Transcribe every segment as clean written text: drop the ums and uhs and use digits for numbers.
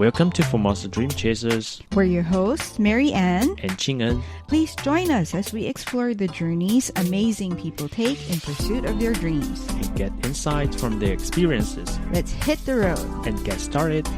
Welcome to Formosa Dream Chasers. We're your hosts, Mary Ann and Ching-en. Please join us as we explore the journeys amazing people take in pursuit of their dreams. And get insights from their experiences. Let's hit the road. And get started.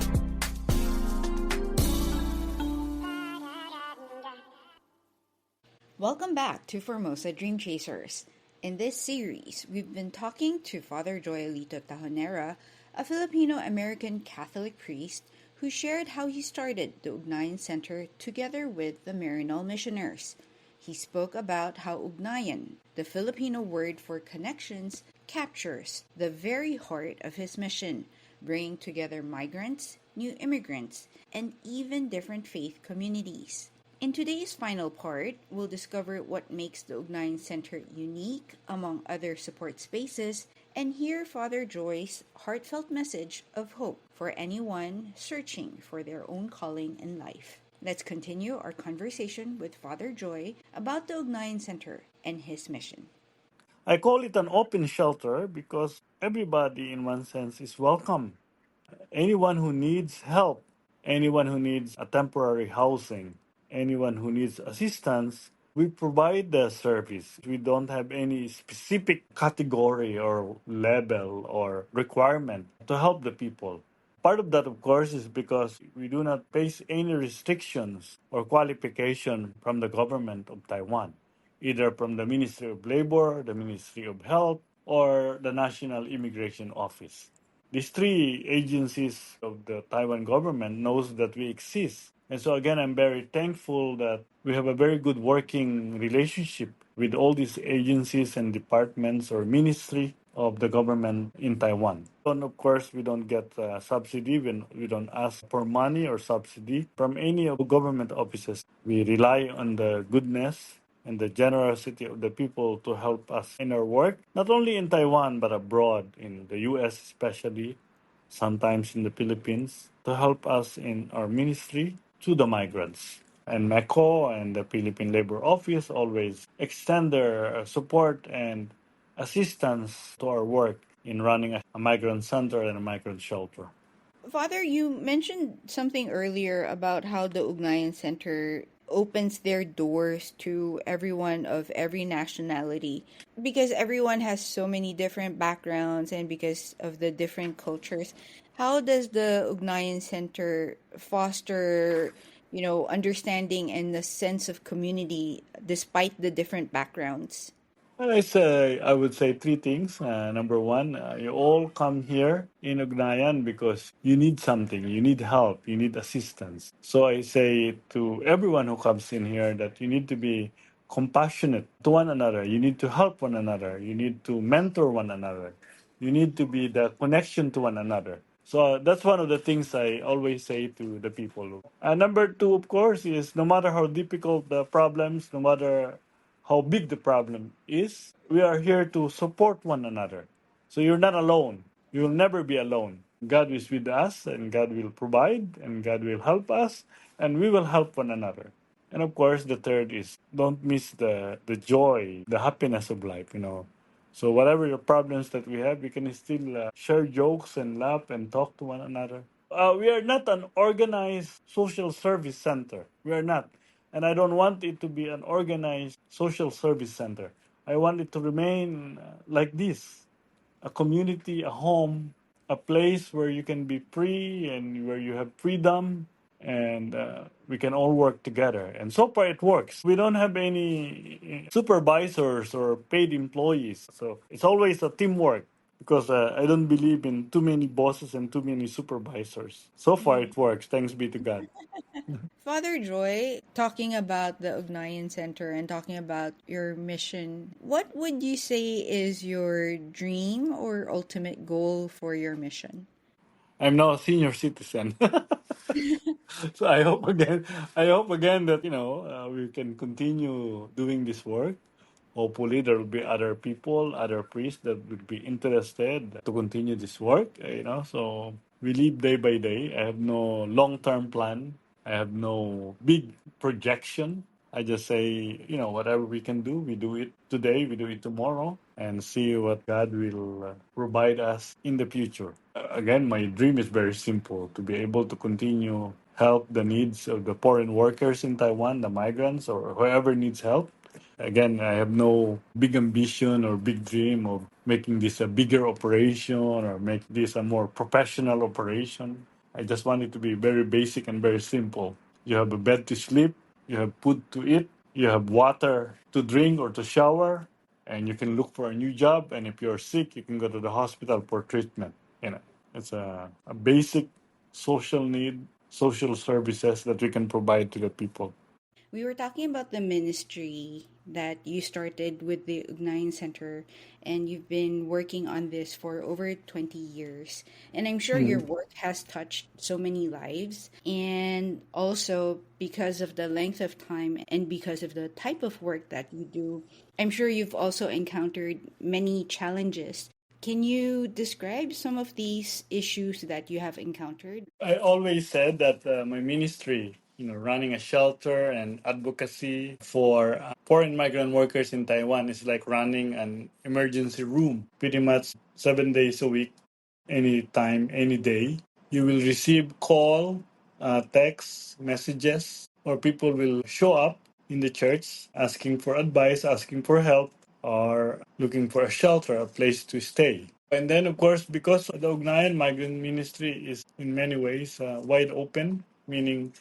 Welcome back to Formosa Dream Chasers. In this series, we've been talking to Father Joyalito Tajonera, a Filipino-American Catholic priest who shared how he started the Ugnayan Center together with the Maryknoll missioners. He spoke about how Ugnayan, the Filipino word for connections, captures the very heart of his mission, bringing together migrants, new immigrants, and even different faith communities. In today's final part, we'll discover what makes the Ugnayan Center unique among other support spaces and hear Father Joy's heartfelt message of hope for anyone searching for their own calling in life. Let's continue our conversation with Father Joy about the Ugnayan Center and his mission. I call it an open shelter because everybody, in one sense, is welcome. Anyone who needs help, anyone who needs a temporary housing, anyone who needs assistance, we provide the service. We don't have any specific category or level or requirement to help the people. Part of that, of course, is because we do not face any restrictions or qualification from the government of Taiwan, either from the Ministry of Labor, the Ministry of Health, or the National Immigration Office. These three agencies of the Taiwan government knows that we exist. And so again, I'm very thankful that we have a very good working relationship with all these agencies and departments or ministry of the government in Taiwan. And of course, we don't get subsidy. We don't ask for money or subsidy from any of the government offices. We rely on the goodness and the generosity of the people to help us in our work, not only in Taiwan, but abroad, in the U.S. especially, sometimes in the Philippines, to help us in our ministry to the migrants. And MECO and the Philippine Labor Office always extend their support and assistance to our work in running a migrant center and a migrant shelter. Father, you mentioned something earlier about how the Ugnayan Center opens their doors to everyone of every nationality because everyone has so many different backgrounds and because of the different cultures. How does the Ugnayan Center foster, understanding and the sense of community despite the different backgrounds? I would say three things. Number one, you all come here in Ugnayan because you need something, you need help, you need assistance. So I say to everyone who comes in here that you need to be compassionate to one another. You need to help one another. You need to mentor one another. You need to be the connection to one another. So that's one of the things I always say to the people. Number two, of course, is no matter how difficult the problems, no matter how big the problem is, we are here to support one another. So you're not alone. You will never be alone. God is with us, and God will provide, and God will help us, and we will help one another. And of course, the third is don't miss the joy, the happiness of life. So whatever the problems that we have, we can still share jokes and laugh and talk to one another. We are not an organized social service center. We are not. And I don't want it to be an organized social service center. I want it to remain like this, a community, a home, a place where you can be free and where you have freedom and we can all work together. And so far it works. We don't have any supervisors or paid employees. So it's always a teamwork because I don't believe in too many bosses and too many supervisors. So far it works. Thanks be to God. Father Joy, talking about the Ugnayan Center and talking about your mission, what would you say is your dream or ultimate goal for your mission? I'm now a senior citizen. So I hope again that we can continue doing this work. Hopefully there will be other people, other priests that would be interested to continue this work. So we live day by day. I have no long-term plan. I have no big projection. I just say, whatever we can do, we do it today, we do it tomorrow, and see what God will provide us in the future. again, my dream is very simple: to be able to continue help the needs of the foreign workers in Taiwan, the migrants, or whoever needs help. Again, I have no big ambition or big dream of making this a bigger operation or make this a more professional operation. I just want it to be very basic and very simple. You have a bed to sleep, you have food to eat, you have water to drink or to shower, and you can look for a new job. And if you're sick, you can go to the hospital for treatment. You know, it's a basic social need, social services that we can provide to the people. We were talking about the ministry that you started with the Ugnayan Center, and you've been working on this for over 20 years. And I'm sure your work has touched so many lives. And also, because of the length of time and because of the type of work that you do, I'm sure you've also encountered many challenges. Can you describe some of these issues that you have encountered? I always said that my ministry, running a shelter and advocacy for foreign migrant workers in Taiwan is like running an emergency room, pretty much 7 days a week, anytime, any day. You will receive call, text, messages, or people will show up in the church asking for advice, asking for help, or looking for a shelter, a place to stay. And then, of course, because the Ugnayan Migrant Ministry is in many ways wide open, meaning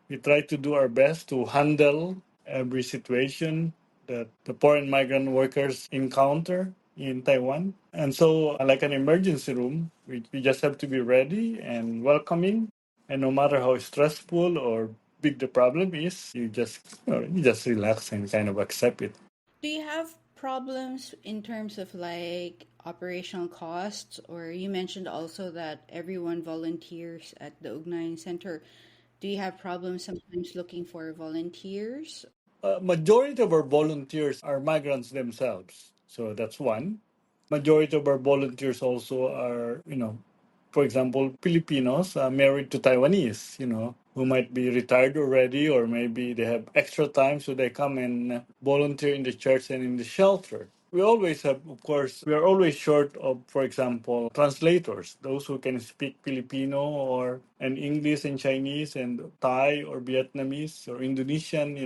we try to do our best to handle every situation that the foreign migrant workers encounter in Taiwan. And so, like an emergency room, we just have to be ready and welcoming. And no matter how stressful or big the problem is, you just relax and kind of accept it. Do you have problems in terms of like operational costs? Or you mentioned also that everyone volunteers at the Ugnayan Center. Do you have problems sometimes looking for volunteers? Majority of our volunteers are migrants themselves. So that's one. Majority of our volunteers also are, for example, Filipinos married to Taiwanese, who might be retired already or maybe they have extra time, so they come and volunteer in the church and in the shelter. We always have, of course, we are always short of, for example, translators, those who can speak Filipino or and English and Chinese and Thai or Vietnamese or Indonesian,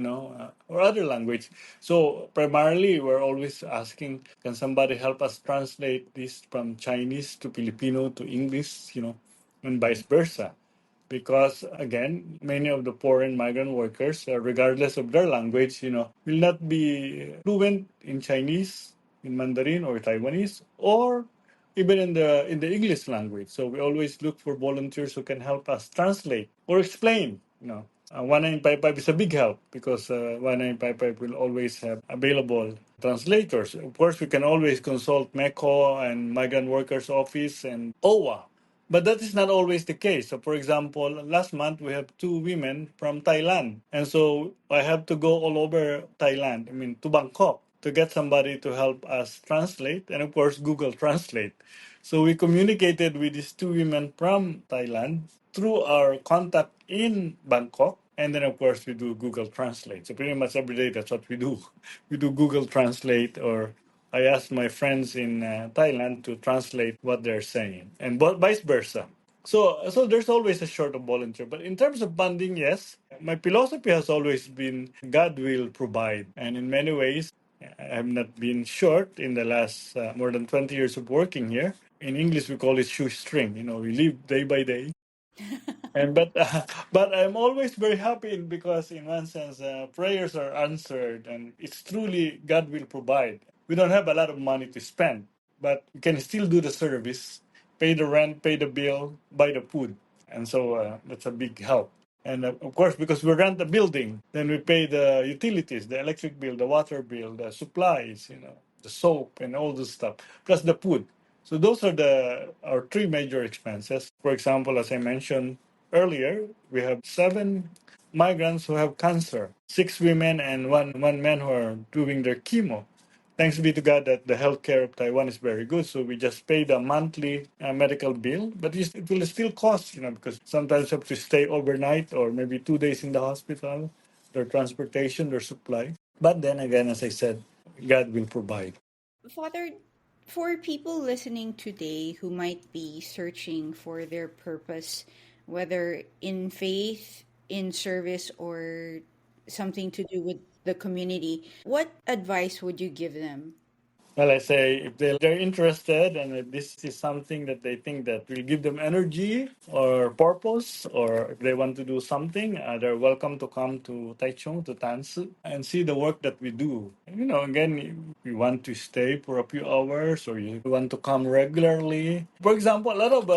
or other language. So primarily, we're always asking, can somebody help us translate this from Chinese to Filipino to English, and vice versa? Because again, many of the foreign migrant workers, regardless of their language, will not be fluent in Chinese, in Mandarin or Taiwanese, or even in the English language. So we always look for volunteers who can help us translate or explain. 1955 is a big help because 1955 will always have available translators. Of course, we can always consult MECO and Migrant Workers Office and OWA. But that is not always the case. So, for example, last month we have two women from Thailand. And so I have to go all over Thailand, to Bangkok, to get somebody to help us translate. And of course, Google Translate. So we communicated with these two women from Thailand through our contact in Bangkok. And then, of course, we do Google Translate. So pretty much every day, that's what we do. We do Google Translate, or I ask my friends in Thailand to translate what they're saying, and vice versa. So there's always a short of volunteer. But in terms of funding, yes, my philosophy has always been God will provide. And in many ways, I have not been short in the last more than 20 years of working here. In English, we call it shoestring. We live day by day. And but I'm always very happy because in one sense prayers are answered and it's truly God will provide. We don't have a lot of money to spend, but we can still do the service, pay the rent, pay the bill, buy the food, and so that's a big help. And of course, because we rent the building, then we pay the utilities, the electric bill, the water bill, the supplies, the soap and all this stuff, plus the food. So those are our three major expenses. For example, as I mentioned earlier, we have 7 migrants who have cancer, 6 women and one man who are doing their chemo. Thanks be to God that the healthcare of Taiwan is very good. So we just pay the monthly medical bill, but it will still cost, because sometimes you have to stay overnight or maybe 2 days in the hospital, their transportation, their supply. But then again, as I said, God will provide. Father, For people listening today who might be searching for their purpose, whether in faith, in service, or something to do with the community, what advice would you give them? Well, I say if they're interested and if this is something that they think that will give them energy or purpose, or if they want to do something, they're welcome to come to Taichung, to Tansu, and see the work that we do. Again, if you want to stay for a few hours or you want to come regularly. For example, a lot of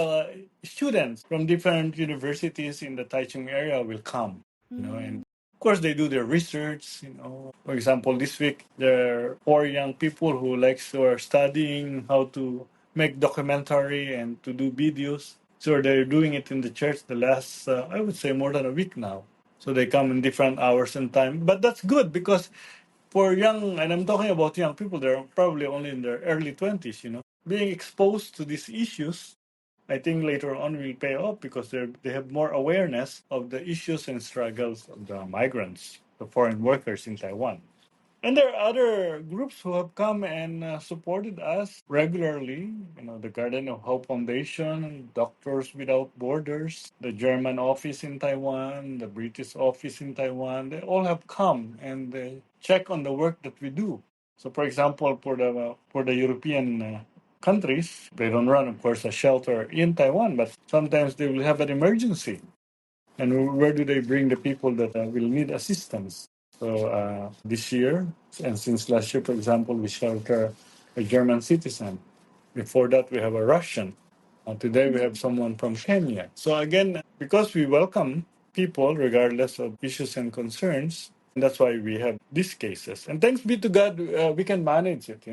students from different universities in the Taichung area will come, and of course, they do their research. For example, this week there are four young people who are studying how to make documentary and to do videos. So they're doing it in the church the last, I would say, more than a week now. So they come in different hours and time. But that's good because for young, and I'm talking about young people, they're probably only in their early 20s, being exposed to these issues. I think later on will pay off because they have more awareness of the issues and struggles of the migrants, the foreign workers in Taiwan. And there are other groups who have come and supported us regularly. The Garden of Hope Foundation, Doctors Without Borders, the German office in Taiwan, the British office in Taiwan. They all have come and they check on the work that we do. So, for example, for the European countries, they don't run, of course, a shelter in Taiwan, but sometimes they will have an emergency. And where do they bring the people that will need assistance? So this year, and since last year, for example, we shelter a German citizen. Before that, we have a Russian. Today, we have someone from Kenya. So again, because we welcome people regardless of issues and concerns, and that's why we have these cases. And thanks be to God, we can manage it.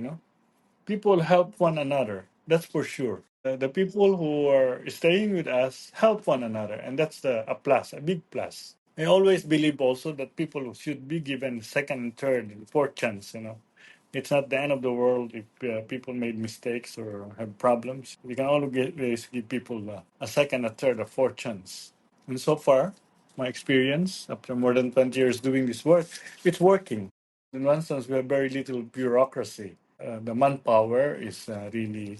People help one another. That's for sure. The people who are staying with us help one another, and that's a plus, a big plus. I always believe also that people should be given second and third and fourth chance. It's not the end of the world if people made mistakes or have problems. We can always give people a second, a third, a fourth chance. And so far, my experience after more than 20 years doing this work, it's working. In one sense, we have very little bureaucracy. The manpower is really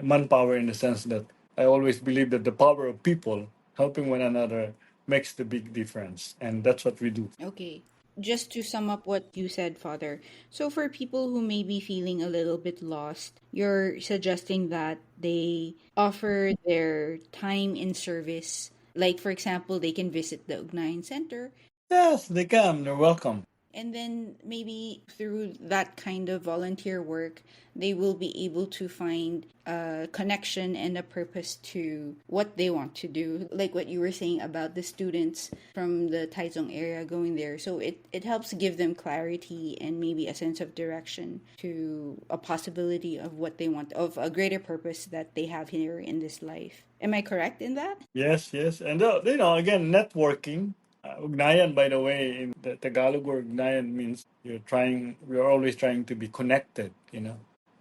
manpower in the sense that I always believe that the power of people helping one another makes the big difference. And that's what we do. Okay. Just to sum up what you said, Father. So, for people who may be feeling a little bit lost, you're suggesting that they offer their time in service. Like, for example, they can visit the Ugnayan Center. Yes, they come. They're welcome. And then maybe through that kind of volunteer work, they will be able to find a connection and a purpose to what they want to do. Like what you were saying about the students from the Taichung area going there. So it helps give them clarity and maybe a sense of direction to a possibility of what they want, of a greater purpose that they have here in this life. Am I correct in that? Yes, yes. And, again, networking. Ugnayan, by the way, in the Tagalog word Ugnayan means we're always trying to be connected.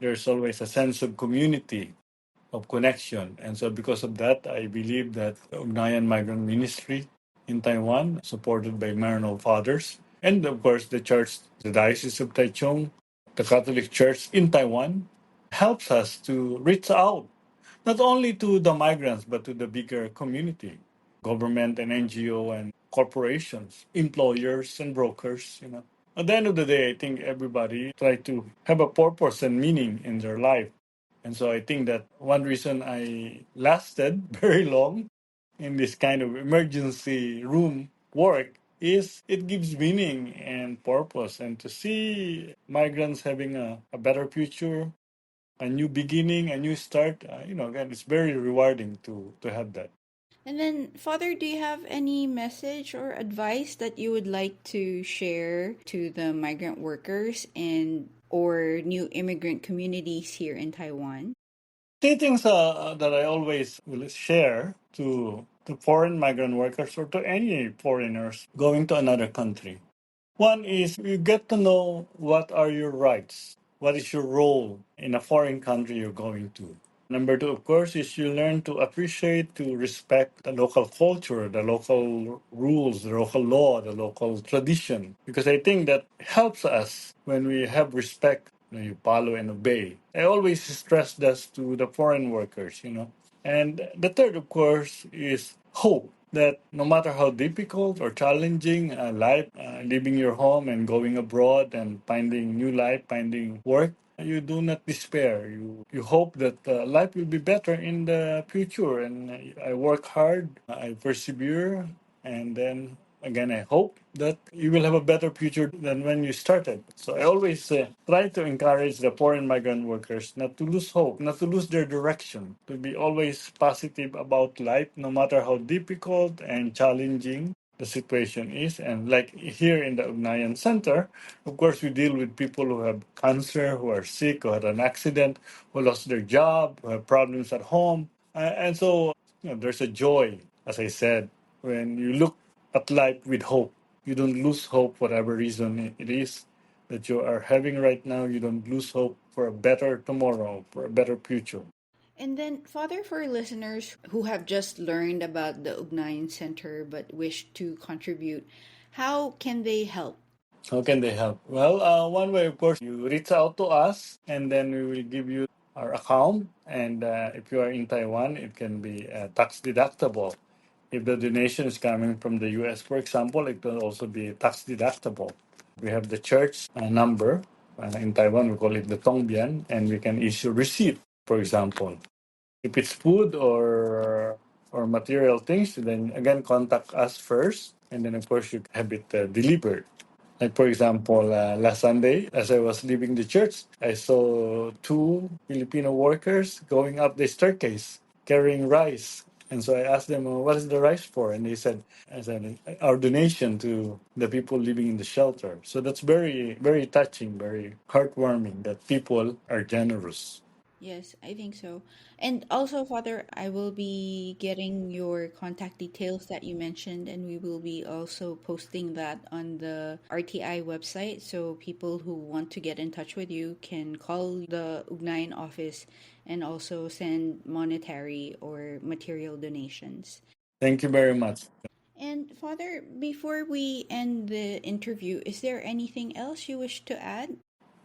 There's always a sense of community, of connection. And so because of that, I believe that Ugnayan Migrant Ministry in Taiwan, supported by Maryknoll Fathers, and of course the church, the Diocese of Taichung, the Catholic Church in Taiwan, helps us to reach out not only to the migrants but to the bigger community, government and NGO and corporations, employers and brokers. At the end of the day, I think everybody try to have a purpose and meaning in their life. And so I think that one reason I lasted very long in this kind of emergency room work is it gives meaning and purpose. And to see migrants having a better future, a new beginning, a new start, again, it's very rewarding to have that. And then, Father, do you have any message or advice that you would like to share to the migrant workers and or new immigrant communities here in Taiwan? Three things that I always will share to foreign migrant workers or to any foreigners going to another country. One is you get to know what are your rights, what is your role in a foreign country you're going to. Number two, of course, is you learn to appreciate, to respect the local culture, the local rules, the local law, the local tradition. Because I think that helps us when we have respect you follow and obey. I always stress this to the foreign workers. And the third, of course, is hope that no matter how difficult or challenging life, leaving your home and going abroad and finding new life, finding work, you do not despair. You hope that life will be better in the future. And I work hard, I persevere, and then again, I hope that you will have a better future than when you started. So I always try to encourage the foreign migrant workers not to lose hope, not to lose their direction, to be always positive about life, no matter how difficult and challenging the situation is. And like here in the Ugnayan Center, of course, we deal with people who have cancer, who are sick, who had an accident, who lost their job, who have problems at home. And so there's a joy, as I said, when you look at life with hope. You don't lose hope, whatever reason it is that you are having right now. You don't lose hope for a better tomorrow, for a better future. And then, Father, for listeners who have just learned about the Ugnayan Center but wish to contribute, how can they help? How can they help? Well, one way, of course, you reach out to us and then we will give you our account. And if you are in Taiwan, it can be tax deductible. If the donation is coming from the US, for example, it will also be tax deductible. We have the church number. In Taiwan, we call it the Tongbian, and we can issue receipt, for example. If it's food or material things, then again, contact us first, and then, of course, you have it delivered. Like, for example, last Sunday, as I was leaving the church, I saw two Filipino workers going up the staircase carrying rice. And so I asked them, what is the rice for? And they said, our donation to the people living in the shelter. So that's very, very touching, very heartwarming that people are generous. Yes, I think so. And also, Father, I will be getting your contact details that you mentioned, and we will be also posting that on the RTI website. So people who want to get in touch with you can call the Ugnayan office and also send monetary or material donations. Thank you very much. And Father, before we end the interview, is there anything else you wish to add?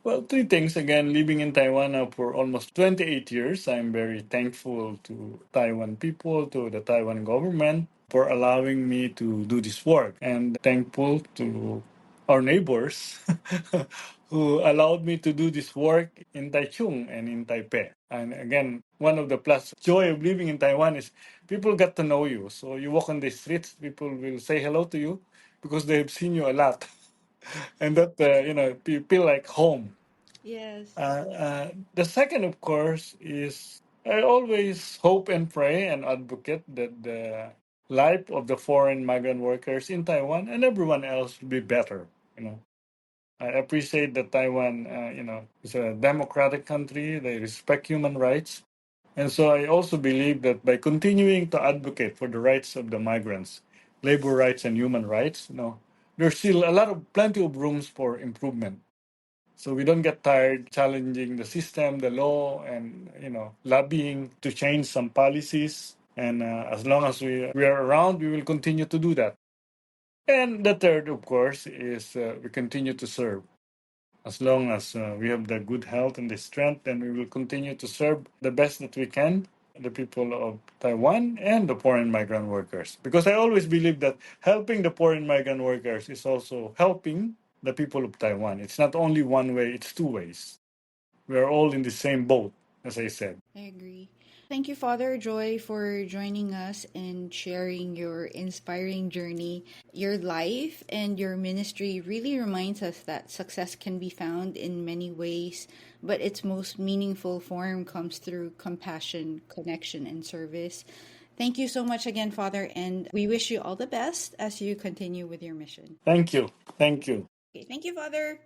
Well, three things. Again, living in Taiwan now for almost 28 years, I'm very thankful to Taiwan people, to the Taiwan government for allowing me to do this work. And thankful to our neighbors who allowed me to do this work in Taichung and in Taipei. And again, one of the plus joy of living in Taiwan is people get to know you. So you walk on the streets, people will say hello to you because they have seen you a lot. And that, you feel like home. Yes. The second, of course, is I always hope and pray and advocate that the life of the foreign migrant workers in Taiwan and everyone else will be better. You know, I appreciate that Taiwan, is a democratic country. They respect human rights, and so I also believe that by continuing to advocate for the rights of the migrants, labor rights and human rights, there's still plenty of rooms for improvement. So we don't get tired challenging the system, the law, and lobbying to change some policies. And as long as we are around, we will continue to do that. And the third, of course, is we continue to serve. As long as we have the good health and the strength, then we will continue to serve the best that we can, the people of Taiwan and the foreign migrant workers. Because I always believe that helping the foreign migrant workers is also helping the people of Taiwan. It's not only one way, it's two ways. We are all in the same boat, as I said. I agree. Thank you, Father Joy, for joining us and sharing your inspiring journey. Your life and your ministry really reminds us that success can be found in many ways, but its most meaningful form comes through compassion, connection, and service. Thank you so much again, Father, and we wish you all the best as you continue with your mission. Thank you. Thank you. Okay, thank you, Father.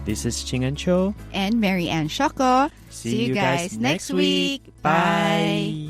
This is Ching and Cho. And Mary Ann Shoko. See you guys next week. Bye.